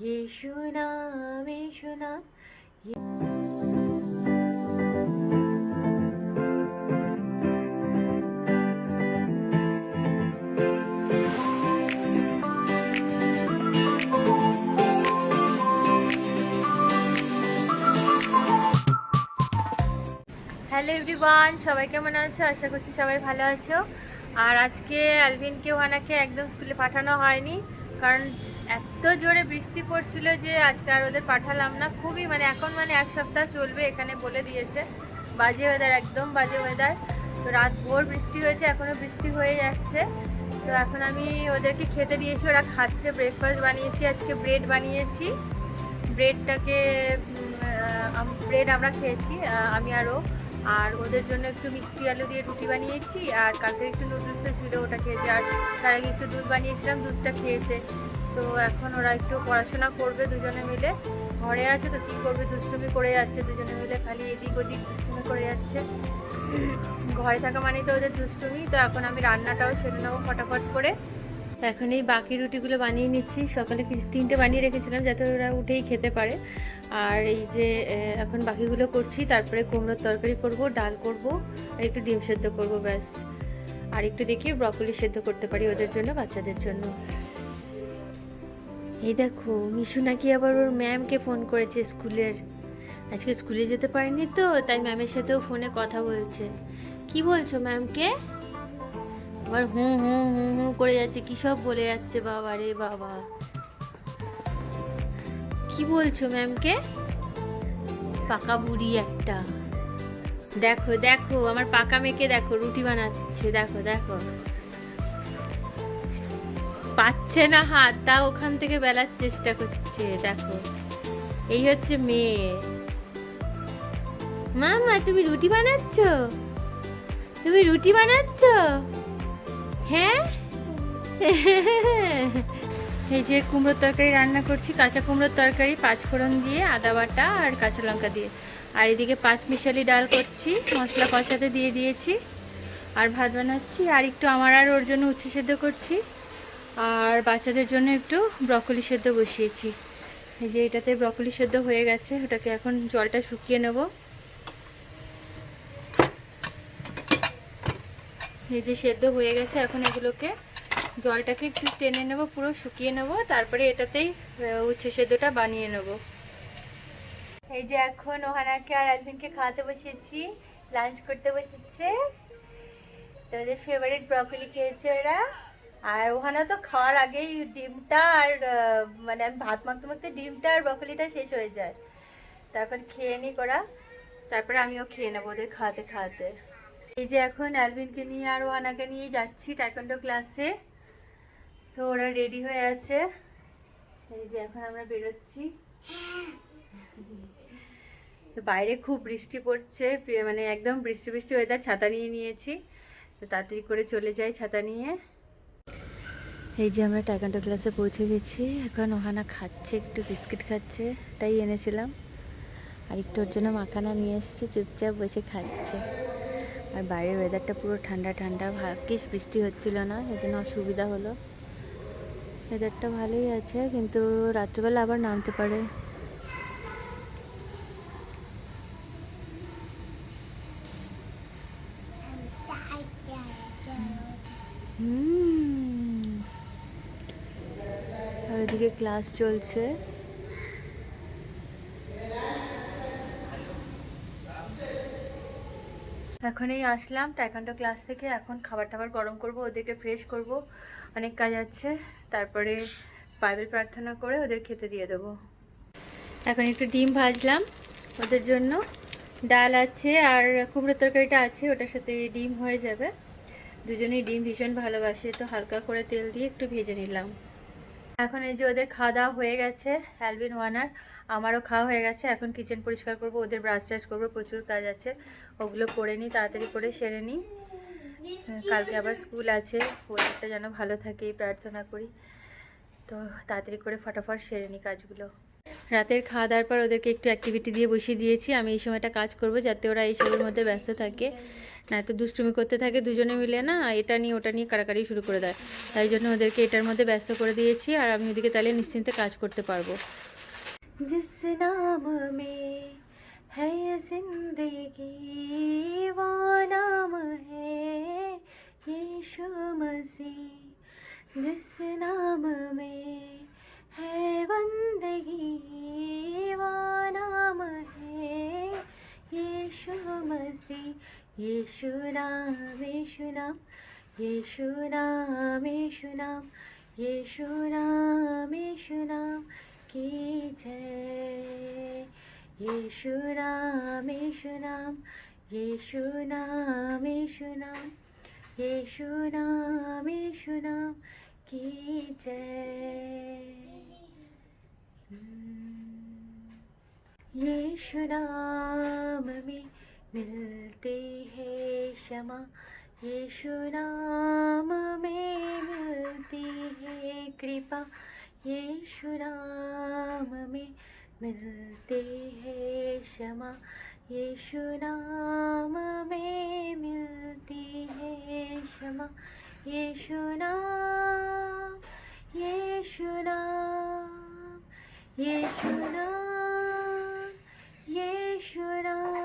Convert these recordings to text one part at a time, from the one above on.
येशु नाम येशु नाम। Hello everyone, সবাই কেমন আছো? আশা করছি সবাই ভালো আছো। আর আজকে আলভিনকে ওহানাকে একদম স্কুলে পাঠানো হয়নি, কারণ এত জোরে বৃষ্টি পড়ছিল যে আজকে আর ওদের পাঠালাম না। খুবই এখন এক সপ্তাহ চলবে এখানে বলে দিয়েছে। বাজে ওয়েদার, একদম বাজে ওয়েদার। তো রাত ভোর বৃষ্টি হয়েছে, এখনও বৃষ্টি হয়ে যাচ্ছে। তো এখন আমি ওদেরকে খেতে দিয়েছি, ওরা খাচ্ছে। ব্রেকফাস্ট বানিয়েছি, আজকে ব্রেড বানিয়েছি। ব্রেডটাকে ব্রেড আমরা খেয়েছি, আমি আরও। আর ওদের জন্য একটু মিষ্টি আলু দিয়ে রুটি বানিয়েছি, আর কালকে একটু নুডলসও ছিল, ওটা খেয়েছে। আর তার আগে একটু দুধ বানিয়েছিলাম, দুধটা খেয়েছে। তো এখন ওরা একটু পড়াশোনা করবে দুজনে মিলে। ঘরে আছে তো কী করবে, দুষ্টুমি করে যাচ্ছে দুজনে মিলে, খালি এদিক ওদিক দুষ্টুমি করে যাচ্ছে। ঘরে থাকা মানেই তো ওদের দুষ্টুমি। তো এখন আমি রান্নাটাও সেরে নেবো ফটাফট করে। এখন এই বাকি রুটিগুলো বানিয়ে নিচ্ছি। সকালে কিছু 3টে বানিয়ে রেখেছিলাম যাতে ওরা উঠেই খেতে পারে। আর এই যে এখন বাকিগুলো করছি। তারপরে কুমড়োর তরকারি করব, ডাল করব, আর একটু ডিম সেদ্ধ করব, ব্যাস। আর একটু দেখি ব্রকলি সেদ্ধ করতে পারি ওদের জন্য, বাচ্চাদের জন্য। এই দেখো, মিশু নাকি আবার ওর ম্যামকে ফোন করেছে স্কুলের। আজকে স্কুলে যেতে পারেনি তো, তাই ম্যামের সাথেও ফোনে কথা বলছে। কি বলছো ম্যামকে? আবার হুঁ হুঁ হুঁ হুঁ করে যাচ্ছে, কি সব বলে যাচ্ছে। বাবা রে বাবা, কি বলছো ম্যামকে? পাকা বুড়ি একটা। দেখো দেখো, আমার পাকা মেয়েকে দেখো, রুটি বানাচ্ছে। দেখো দেখো, পাচ্ছে না হাত, তা ওখান থেকে বেলার চেষ্টা করছে। দেখো, এই হচ্ছে মেয়ে। মামা, তুমি রুটি বানাচ্ছ? তুমি রুটি বানাচ্ছ? হ্যাঁ। এই যে কুমড়োর তরকারি রান্না করছি, কাঁচা কুমড়োর তরকারি, 5 ফোড়ন দিয়ে, আদা বাটা আর কাঁচা লঙ্কা দিয়ে। আর এদিকে 5 মিশালি ডাল করছি, মশলা কষাতে দিয়ে দিয়েছি। আর ভাত বানাচ্ছি, আর একটু আমার আর ওর জন্য উচ্ছে সেদ্ধ করছি। আর বাচ্চাদের জন্য একটু ব্রকলি সেদ্ধ বসিয়েছি। এই যে এটাতে ব্রকলি সেদ্ধ হয়ে গেছে, ওটাকে এখন জলটা শুকিয়ে নেব। এই যে সেদ্ধ হয়ে গেছে, এখন এগুলোকে জলটাকে একটু টেনে নেব, পুরো শুকিয়ে নেব। তারপরে এটাতেই উচ্ছে সেদ্ধটা বানিয়ে নেব। এই যে এখন ওহানাকে আর আলভিনকে খাওয়াতে বসিয়েছি, লাঞ্চ করতে বসেছে। তো ওদের ফেভারিট ব্রকলি খেয়েছে ওরা। আর ওহানা তো খাওয়ার আগেই ডিমটা আর আমি ভাত মাখতে মাখতে ডিমটা আর ব্রকলিটা শেষ হয়ে যায়। তারপর খেয়ে নি ওরা, তারপরে আমিও খেয়ে নেবো ওদের খাওয়াতে খাওয়াতে। এই যে এখন অ্যালভিনকে নিয়ে আর ওহানাকে নিয়ে যাচ্ছি টাইকোয়ান্ডো ক্লাসে। তো ওরা রেডি হয়ে আছে। এই যে এখন আমরা বেরোচ্ছি। তো বাইরে খুব বৃষ্টি পড়ছে, একদম বৃষ্টি বৃষ্টি ওয়েদার। ছাতা নিয়ে নিয়েছি, তো তাড়াতাড়ি করে চলে যাই ছাতা নিয়ে। এই যে আমরা টাইকোয়ান্ডো ক্লাসে পৌঁছে গেছি। এখন ওহানা খাচ্ছে, একটু বিস্কিট খাচ্ছে, তাই এনেছিলাম। আর একটু ওর জন্য মাখানা নিয়ে এসেছি, চুপচাপ বসে খাচ্ছে। আর বাইরের ওয়েদারটা পুরো ঠান্ডা ঠান্ডা, ভাগ্যিস বৃষ্টি হচ্ছিল না, এই জন্য অসুবিধা হলো। ওয়েদারটা ভালোই আছে, কিন্তু রাত্রিবেলা আবার নামতে পারে। আর ওদিকে ক্লাস চলছে। এখনই আসলাম টাইকোয়ান্ডো ক্লাস থেকে। এখন খাবার টাবার গরম করব, ওদেরকে ফ্রেশ করব, অনেক কাজ আছে। তারপরে বাইবেল প্রার্থনা করে ওদের খেতে দিয়ে দেবো। এখন একটু ডিম ভাজলাম ওদের জন্য, ডাল আছে আর কুমড়োর তরকারিটা আছে, ওটার সাথে ডিম হয়ে যাবে। দুজনেই ডিম ভীষণ ভালোবাসে, তো হালকা করে তেল দিয়ে একটু ভেজে নিলাম। এখন এই যে ওদের খাওয়া দাওয়া হয়ে গেছে, অ্যালভিন ওয়ানার, আমারও খাওয়া হয়ে গেছে। এখন কিচেন পরিষ্কার করব, ওদের ব্রাশ টাশ করবো, প্রচুর কাজ আছে, ওগুলো করে নিই, তাড়াতাড়ি করে সেরে নিই। কালকে আবার স্কুল আছে, ওদেরটা যেন ভালো থাকে এই প্রার্থনা করি। তো তাড়াতাড়ি করে ফটাফট সেরে নিই কাজগুলো। রাতের খাওয়া দাওয়ার পর ওদেরকে একটু অ্যাক্টিভিটি দিয়ে বসিয়ে দিয়েছি। আমি এই সময়টা কাজ করব যাতে ওরা এইসবের মধ্যে ব্যস্ত থাকে, না তো দুষ্টুমি করতে থাকে দুজনে মিলে, না এটা নিয়ে ওটা নিয়ে কাড়াকাড়ি শুরু করে দেয়। তাই জন্য ওদেরকে এটার মধ্যে ব্যস্ত করে দিয়েছি, আর আমি ওদিকে তাহলে নিশ্চিন্তে কাজ করতে পারবো। जिस नाम में है ये जिंदगी वो नाम है यीशु मसीह। जिस नाम में है बंदगी वो नाम है यीशु मसीह। यीशु नाम यीशु नाम यीशु नाम यीशु नाम यीशु नाम यीशु नाम की जय। यीशु नाम यीशु नाम यीशु नाम यीशु नाम यीशु नाम यीशु नाम की जय। यीशु नाम में मिलती है क्षमा, यीशु नाम में मिलती है कृपा, यीशु नाम में मिलती है क्षमा, यीशु नाम में मिलती है क्षमा। यीशु नाम यीशु नाम यीशु नाम यीशु नाम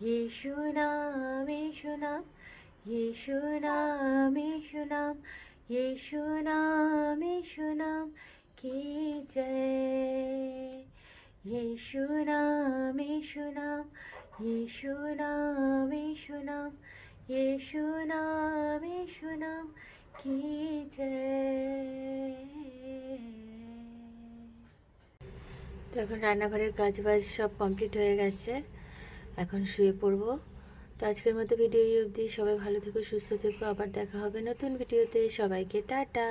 यीशु नाम यीशु नाम यीशु नाम यीशु नाम यीशु नाम यीशु नाम की जय। यीशु नाम यीशु नाम यीशु नाम यीशु नाम यीशु नाम यीशु नाम की जय। তো এখন রান্নাঘরের কাজ বাজ সব কমপ্লিট হয়ে গেছে, এখন শুয়ে পড়বো। তো আজকের মতো ভিডিও অবধি, সবাই ভালো থেকো, সুস্থ থেকো, আবার দেখা হবে নতুন ভিডিওতে। সবাইকে টাটা।